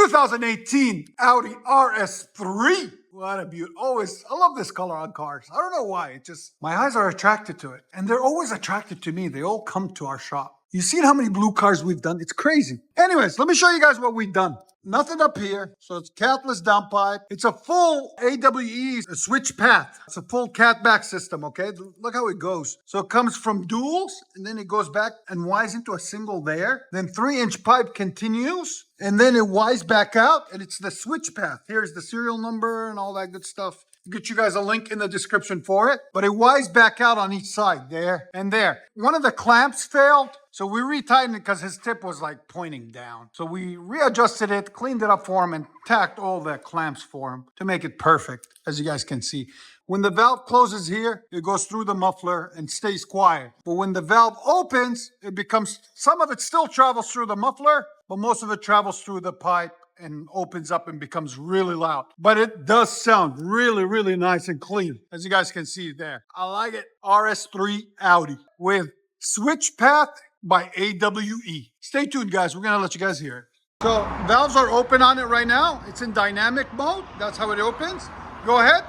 2018 Audi RS3. What a beauty. Always, I love this color on cars. I don't know why. It just, my eyes are attracted to it. And they're always attracted to me. They all come to our shop. You seen how many blue cars we've done? It's crazy. Anyways, let me show you guys what we've done. Nothing up here. So it's catless downpipe. It's a full AWE Switchpath. It's a full catback system, okay? Look how it goes. So it comes from duals, and then it goes back and winds into a single there. Then 3-inch pipe continues, and then it winds back out, and it's the Switchpath. Here's the serial number and all that good stuff. I'll get you guys a link in the description for it. But it winds back out on each side, there and there. One of the clamps failed, so we retightened it because his tip was like pointing down. So we readjusted it, cleaned it up for him, and tacked all the clamps for him to make it perfect, as you guys can see. When the valve closes here, it goes through the muffler and stays quiet. But when the valve opens, it becomes, some of it still travels through the muffler, but most of it travels through the pipe and opens up and becomes really loud. But it does sound really, really nice and clean, as you guys can see there. I like it. RS3 Audi with Switchpath by AWE. Stay tuned, guys. We're going to let you guys hear it. So valves are open on it right now. It's in dynamic mode. That's how it opens. Go ahead.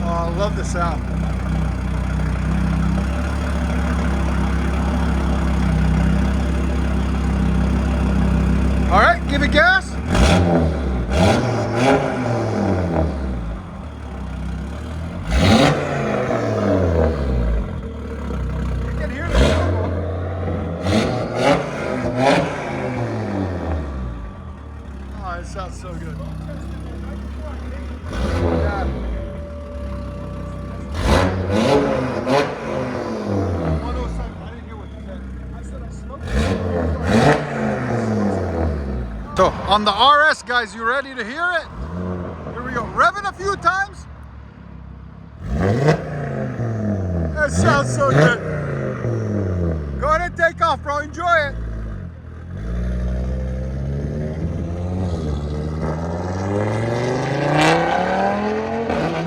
Oh, I love the sound. All right, give it gas. You can hear the turbo. Oh, it sounds so good. Yeah. So on the RS, guys, you ready to hear it? Here we go. Rev it a few times. That sounds so good. Go ahead and take off, bro. Enjoy it.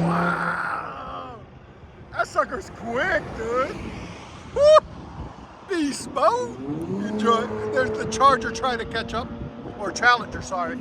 Wow. That sucker's quick, dude. Woo! Beast mode. Enjoy it. There's the Charger trying to catch up. Or Challenger, sorry.